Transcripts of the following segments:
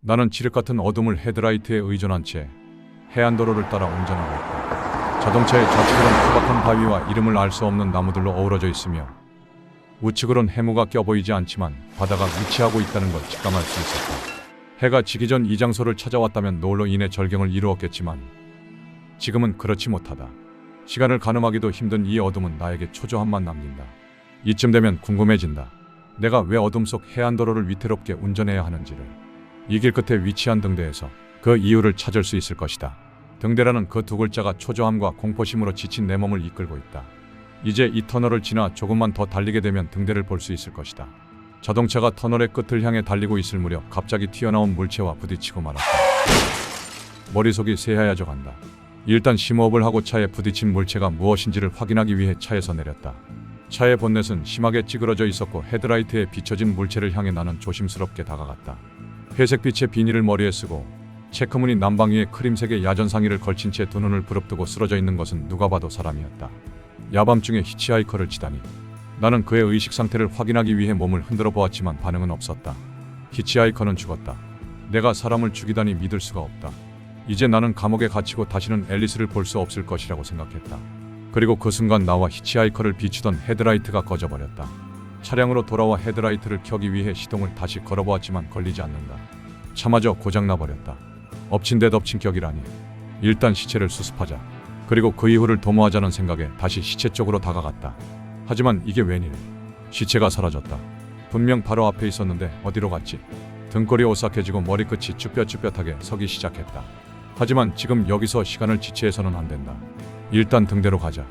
나는 칠흑 같은 어둠을 헤드라이트에 의존한 채 해안도로를 따라 운전하고 있다. 자동차의 좌측으론 투박한 바위와 이름을 알 수 없는 나무들로 어우러져 있으며 우측으론 해무가 껴보이지 않지만 바다가 위치하고 있다는 걸 직감할 수 있었다. 해가 지기 전 이 장소를 찾아왔다면 노을로 인해 절경을 이루었겠지만 지금은 그렇지 못하다. 시간을 가늠하기도 힘든 이 어둠은 나에게 초조함만 남긴다. 이쯤 되면 궁금해진다. 내가 왜 어둠 속 해안도로를 위태롭게 운전해야 하는지를. 이 길 끝에 위치한 등대에서 그 이유를 찾을 수 있을 것이다. 등대라는 그 두 글자가 초조함과 공포심으로 지친 내 몸을 이끌고 있다. 이제 이 터널을 지나 조금만 더 달리게 되면 등대를 볼 수 있을 것이다. 자동차가 터널의 끝을 향해 달리고 있을 무렵 갑자기 튀어나온 물체와 부딪히고 말았다. 머릿속이 새하얘져 간다. 일단 심호흡을 하고 차에 부딪힌 물체가 무엇인지를 확인하기 위해 차에서 내렸다. 차의 본넷은 심하게 찌그러져 있었고 헤드라이트에 비춰진 물체를 향해 나는 조심스럽게 다가갔다. 회색빛의 비닐을 머리에 쓰고 체크무늬 남방 위에 크림색의 야전상의를 걸친 채 두 눈을 부릅뜨고 쓰러져 있는 것은 누가 봐도 사람이었다. 야밤중에 히치하이커를 치다니. 나는 그의 의식 상태를 확인하기 위해 몸을 흔들어 보았지만 반응은 없었다. 히치하이커는 죽었다. 내가 사람을 죽이다니 믿을 수가 없다. 이제 나는 감옥에 갇히고 다시는 앨리스를 볼 수 없을 것이라고 생각했다. 그리고 그 순간 나와 히치하이커를 비추던 헤드라이트가 꺼져버렸다. 차량으로 돌아와 헤드라이트를 켜기 위해 시동을 다시 걸어보았지만 걸리지 않는다. 차마저 고장나버렸다. 엎친 데 덮친 격이라니. 일단 시체를 수습하자. 그리고 그 이후를 도모하자는 생각에 다시 시체 쪽으로 다가갔다. 하지만 이게 웬일. 시체가 사라졌다. 분명 바로 앞에 있었는데 어디로 갔지? 등골이 오싹해지고 머리끝이 쭈뼛쭈뼛하게 서기 시작했다. 하지만 지금 여기서 시간을 지체해서는 안 된다. 일단 등대로 가자.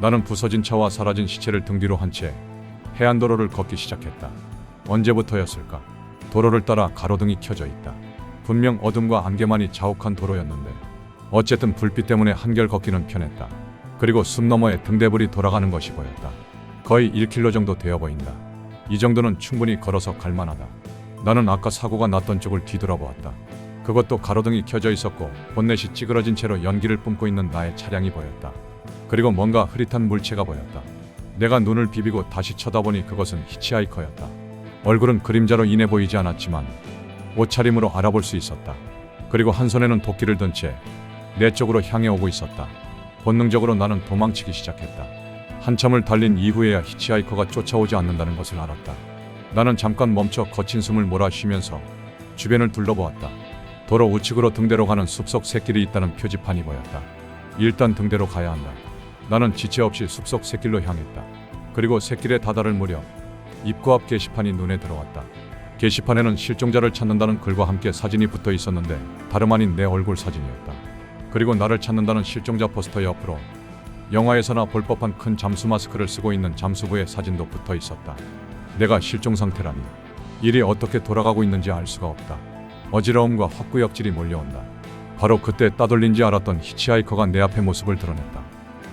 나는 부서진 차와 사라진 시체를 등 뒤로 한 채 해안도로를 걷기 시작했다. 언제부터였을까? 도로를 따라 가로등이 켜져 있다. 분명 어둠과 안개만이 자욱한 도로였는데 어쨌든 불빛 때문에 한결 걷기는 편했다. 그리고 숲 너머에 등대불이 돌아가는 것이 보였다. 거의 1km 정도 되어 보인다. 이 정도는 충분히 걸어서 갈만하다. 나는 아까 사고가 났던 쪽을 뒤돌아보았다. 그것도 가로등이 켜져 있었고 본넷이 찌그러진 채로 연기를 뿜고 있는 나의 차량이 보였다. 그리고 뭔가 흐릿한 물체가 보였다. 내가 눈을 비비고 다시 쳐다보니 그것은 히치하이커였다. 얼굴은 그림자로 인해 보이지 않았지만 옷차림으로 알아볼 수 있었다. 그리고 한 손에는 도끼를 든 채 내 쪽으로 향해 오고 있었다. 본능적으로 나는 도망치기 시작했다. 한참을 달린 이후에야 히치하이커가 쫓아오지 않는다는 것을 알았다. 나는 잠깐 멈춰 거친 숨을 몰아쉬면서 주변을 둘러보았다. 도로 우측으로 등대로 가는 숲속 샛길이 있다는 표지판이 보였다. 일단 등대로 가야 한다. 나는 지체 없이 숲속 샛길로 향했다. 그리고 샛길에 다다를 무렵 입구 앞 게시판이 눈에 들어왔다. 게시판에는 실종자를 찾는다는 글과 함께 사진이 붙어 있었는데 다름 아닌 내 얼굴 사진이었다. 그리고 나를 찾는다는 실종자 포스터 옆으로 영화에서나 볼 법한 큰 잠수 마스크를 쓰고 있는 잠수부의 사진도 붙어 있었다. 내가 실종 상태라니. 일이 어떻게 돌아가고 있는지 알 수가 없다. 어지러움과 헛구역질이 몰려온다. 바로 그때 따돌린지 알았던 히치하이커가 내 앞에 모습을 드러냈다.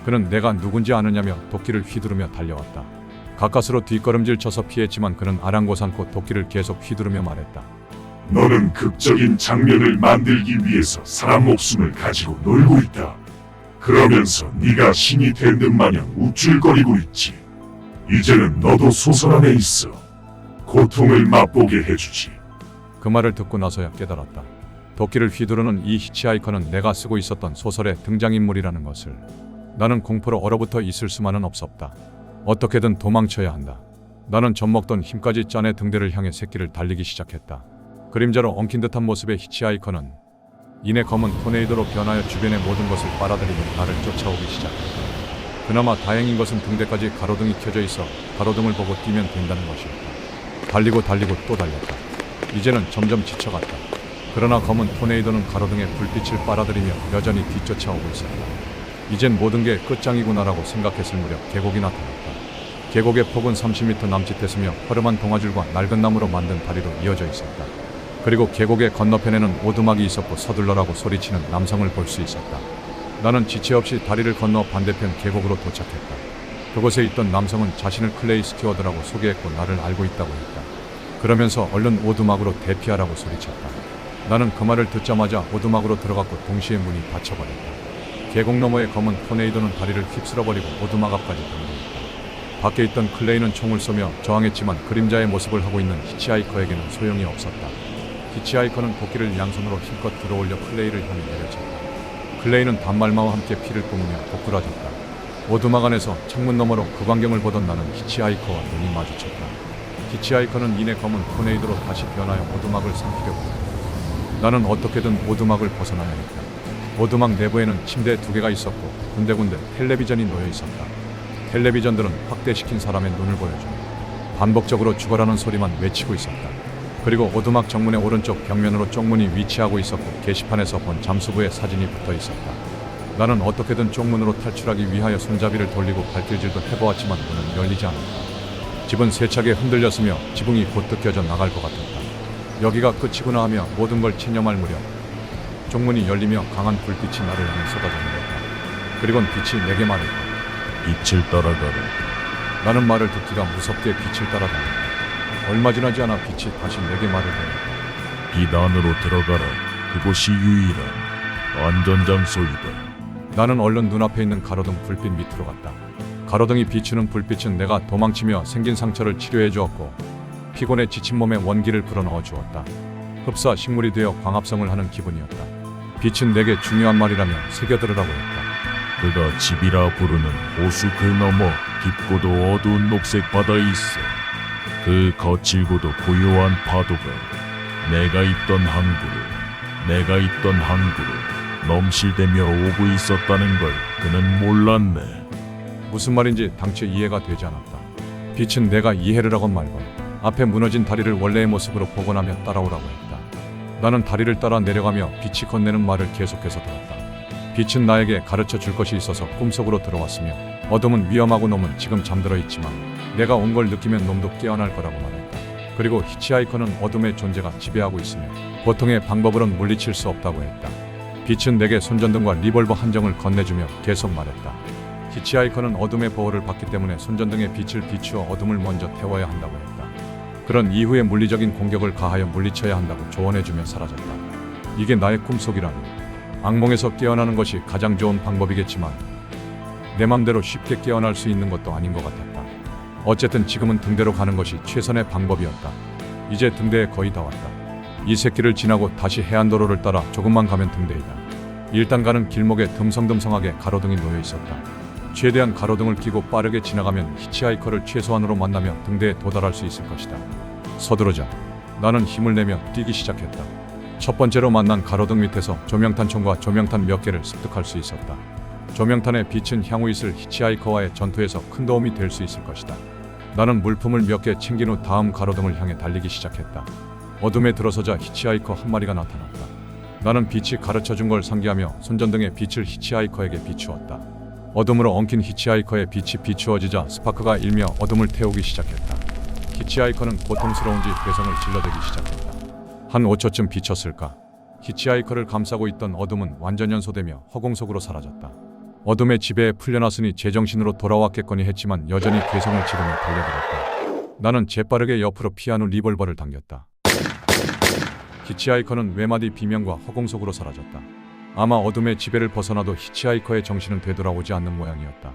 그는 내가 누군지 아느냐며 도끼를 휘두르며 달려왔다. 가까스로 뒷걸음질 쳐서 피했지만 그는 아랑곳않고 도끼를 계속 휘두르며 말했다. 너는 극적인 장면을 만들기 위해서 사람 목숨을 가지고 놀고 있다. 그러면서 네가 신이 된 듯 마냥 우쭐거리고 있지. 이제는 너도 소설 안에 있어. 고통을 맛보게 해주지. 그 말을 듣고 나서야 깨달았다. 도끼를 휘두르는 이 히치하이커는 내가 쓰고 있었던 소설의 등장인물이라는 것을. 나는 공포로 얼어붙어 있을 수만은 없었다. 어떻게든 도망쳐야 한다. 나는 젖먹던 힘까지 짜내 등대를 향해 새끼를 달리기 시작했다. 그림자로 엉킨 듯한 모습의 히치하이커는 이내 검은 토네이도로 변하여 주변의 모든 것을 빨아들이며 나를 쫓아오기 시작했다. 그나마 다행인 것은 등대까지 가로등이 켜져 있어 가로등을 보고 뛰면 된다는 것이었다. 달리고 또 달렸다. 이제는 점점 지쳐갔다. 그러나 검은 토네이도는 가로등의 불빛을 빨아들이며 여전히 뒤쫓아오고 있었다. 이젠 모든 게 끝장이구나라고 생각했을 무렵 계곡이 나타났다. 계곡의 폭은 30m 남짓했으며 허름한 동아줄과 낡은 나무로 만든 다리로 이어져 있었다. 그리고 계곡의 건너편에는 오두막이 있었고 서둘러라고 소리치는 남성을 볼 수 있었다. 나는 지체 없이 다리를 건너 반대편 계곡으로 도착했다. 그곳에 있던 남성은 자신을 클레이 스튜어드라고 소개했고 나를 알고 있다고 했다. 그러면서 얼른 오두막으로 대피하라고 소리쳤다. 나는 그 말을 듣자마자 오두막으로 들어갔고 동시에 문이 닫혀버렸다. 계곡 너머의 검은 토네이도는 다리를 휩쓸어버리고 오두막 앞까지 당겨있다. 밖에 있던 클레이는 총을 쏘며 저항했지만 그림자의 모습을 하고 있는 히치하이커에게는 소용이 없었다. 히치하이커는 도끼를 양손으로 힘껏 들어올려 클레이를 향해 내려쳤다. 클레이는 단말마와 함께 피를 뿜으며 도꾸라졌다. 오두막 안에서 창문 너머로 그 광경을 보던 나는 히치하이커와 눈이 마주쳤다. 히치하이커는 이내 검은 토네이도로 다시 변하여 오두막을 삼키려고 했다. 나는 어떻게든 오두막을 벗어나야 했다. 오두막 내부에는 침대 2개가 있었고 군데군데 텔레비전이 놓여 있었다. 텔레비전들은 확대시킨 사람의 눈을 보여주며 반복적으로 죽어라는 소리만 외치고 있었다. 그리고 오두막 정문의 오른쪽 벽면으로 쪽문이 위치하고 있었고 게시판에서 본 잠수부의 사진이 붙어 있었다. 나는 어떻게든 쪽문으로 탈출하기 위하여 손잡이를 돌리고 발길질도 해보았지만 문은 열리지 않았다. 집은 세차게 흔들렸으며 지붕이 곧 뜯겨져 나갈 것 같았다. 여기가 끝이구나 하며 모든 걸 체념할 무렵 쪽문이 열리며 강한 불빛이 나를 향해 쏟아져 내렸다. 그리곤 빛이 내게 말했다. 빛을 따라가라. 나는 말을 듣기가 무섭게 빛을 따라다녔다. 얼마 지나지 않아 빛이 다시 내게 말을 하였다. 빛 안으로 들어가라. 그곳이 유일한 안전장소이다. 나는 얼른 눈앞에 있는 가로등 불빛 밑으로 갔다. 가로등이 비추는 불빛은 내가 도망치며 생긴 상처를 치료해 주었고 피곤에 지친 몸에 원기를 불어넣어 주었다. 흡사 식물이 되어 광합성을 하는 기분이었다. 빛은 내게 중요한 말이라며 새겨들으라고 했다. 그가 집이라 부르는 호수 그 너머 깊고도 어두운 녹색 바다에 있어. 그 거칠고도 고요한 파도가 내가 있던 항구로 넘실대며 오고 있었다는 걸 그는 몰랐네. 무슨 말인지 당최 이해가 되지 않았다. 빛은 내가 이해를 하건 말건 앞에 무너진 다리를 원래의 모습으로 복원하며 따라오라고 했다. 나는 다리를 따라 내려가며 빛이 건네는 말을 계속해서 들었다. 빛은 나에게 가르쳐 줄 것이 있어서 꿈속으로 들어왔으며 어둠은 위험하고 놈은 지금 잠들어 있지만 내가 온 걸 느끼면 놈도 깨어날 거라고 말했다. 그리고 히치하이커는 어둠의 존재가 지배하고 있으며 보통의 방법으로는 물리칠 수 없다고 했다. 빛은 내게 손전등과 리볼버 한 정을 건네주며 계속 말했다. 히치하이커는 어둠의 보호를 받기 때문에 손전등의 빛을 비추어 어둠을 먼저 태워야 한다고 했다. 그런 이후에 물리적인 공격을 가하여 물리쳐야 한다고 조언해주며 사라졌다. 이게 나의 꿈속이라니. 악몽에서 깨어나는 것이 가장 좋은 방법이겠지만 내 맘대로 쉽게 깨어날 수 있는 것도 아닌 것 같았다. 어쨌든 지금은 등대로 가는 것이 최선의 방법이었다. 이제 등대에 거의 다 왔다. 이 새끼를 지나고 다시 해안도로를 따라 조금만 가면 등대이다. 일단 가는 길목에 듬성듬성하게 가로등이 놓여 있었다. 최대한 가로등을 끼고 빠르게 지나가면 히치하이커를 최소한으로 만나며 등대에 도달할 수 있을 것이다. 서두르자. 나는 힘을 내며 뛰기 시작했다. 첫 번째로 만난 가로등 밑에서 조명탄총과 조명탄 몇 개를 습득할 수 있었다. 조명탄의 빛은 향후 있을 히치하이커와의 전투에서 큰 도움이 될 수 있을 것이다. 나는 물품을 몇 개 챙긴 후 다음 가로등을 향해 달리기 시작했다. 어둠에 들어서자 히치하이커 한 마리가 나타났다. 나는 빛이 가르쳐준 걸 상기하며 손전등의 빛을 히치하이커에게 비추었다. 어둠으로 엉킨 히치하이커의 빛이 비추어지자 스파크가 일며 어둠을 태우기 시작했다. 히치하이커는 고통스러운지 괴성을 질러대기 시작했다. 한 5초쯤 비쳤을까? 히치하이커를 감싸고 있던 어둠은 완전 연소되며 허공 속으로 사라졌다. 어둠의 지배에 풀려났으니 제정신으로 돌아왔겠거니 했지만 여전히 괴성을 지르며 달려들었다. 나는 재빠르게 옆으로 피한 후 리볼버를 당겼다. 히치하이커는 외마디 비명과 허공 속으로 사라졌다. 아마 어둠의 지배를 벗어나도 히치하이커의 정신은 되돌아오지 않는 모양이었다.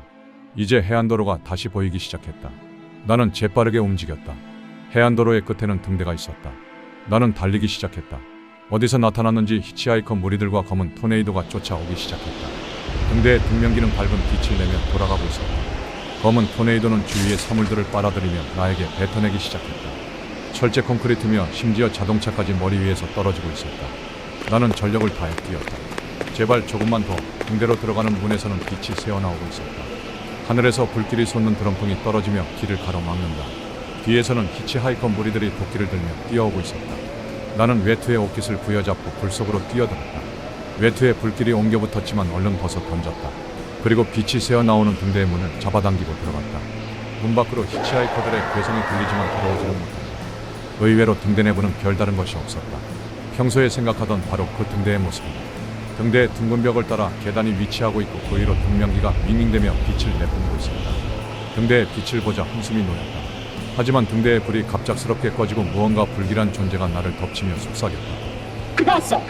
이제 해안도로가 다시 보이기 시작했다. 나는 재빠르게 움직였다. 해안도로의 끝에는 등대가 있었다. 나는 달리기 시작했다. 어디서 나타났는지 히치하이커 무리들과 검은 토네이도가 쫓아오기 시작했다. 등대의 등면기는 밝은 빛을 내며 돌아가고 있었다. 검은 토네이도는 주위의 사물들을 빨아들이며 나에게 뱉어내기 시작했다. 철제 콘크리트며 심지어 자동차까지 머리 위에서 떨어지고 있었다. 나는 전력을 다해 뛰었다. 제발 조금만 더. 등대로 들어가는 문에서는 빛이 새어나오고 있었다. 하늘에서 불길이 솟는 드럼통이 떨어지며 길을 가로막는다. 뒤에서는 히치하이커 무리들이 도끼를 들며 뛰어오고 있었다. 나는 외투의 옷깃을 부여잡고 불 속으로 뛰어들었다. 외투에 불길이 옮겨붙었지만 얼른 벗어 던졌다. 그리고 빛이 새어나오는 등대의 문을 잡아당기고 들어갔다. 문 밖으로 히치하이커들의 괴성이 들리지만 들어오지는 못한다. 의외로 등대 내부는 별다른 것이 없었다. 평소에 생각하던 바로 그 등대의 모습이다. 등대의 둥근 벽을 따라 계단이 위치하고 있고 그 위로 등면기가 윙윙대며 빛을 내뿜고 있었다. 등대의 빛을 보자 한숨이 놓였다. 하지만 등대의 불이 갑작스럽게 꺼지고 무언가 불길한 존재가 나를 덮치며 속삭였다. 그가 왔어.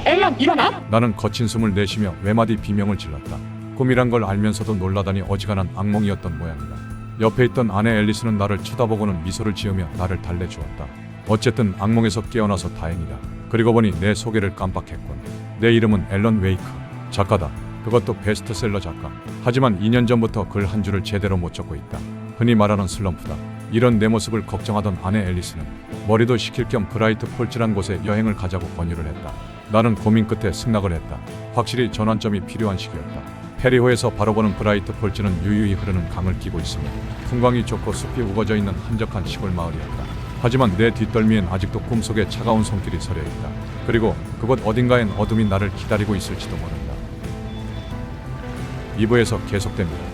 앨런 일어나. 나는 거친 숨을 내쉬며 외마디 비명을 질렀다. 꿈이란 걸 알면서도 놀라다니 어지간한 악몽이었던 모양이다. 옆에 있던 아내 앨리스는 나를 쳐다보고는 미소를 지으며 나를 달래주었다. 어쨌든 악몽에서 깨어나서 다행이다. 그리고 보니 내 소개를 깜빡했군. 내 이름은 앨런 웨이크. 작가다. 그것도 베스트셀러 작가. 하지만 2년 전부터 글 한 줄을 제대로 못 적고 있다. 흔히 말하는 슬럼프다. 이런 내 모습을 걱정하던 아내 앨리스는 머리도 식힐 겸 브라이트 폴즈란 곳에 여행을 가자고 권유를 했다. 나는 고민 끝에 승낙을 했다. 확실히 전환점이 필요한 시기였다. 페리호에서 바로 보는 브라이트 폴즈는 유유히 흐르는 강을 끼고 있으며 풍광이 좋고 숲이 우거져 있는 한적한 시골 마을이었다. 하지만 내 뒷덜미엔 아직도 꿈속에 차가운 손길이 서려 있다. 그리고 그곳 어딘가엔 어둠이 나를 기다리고 있을지도 모른다. 2부에서 계속됩니다.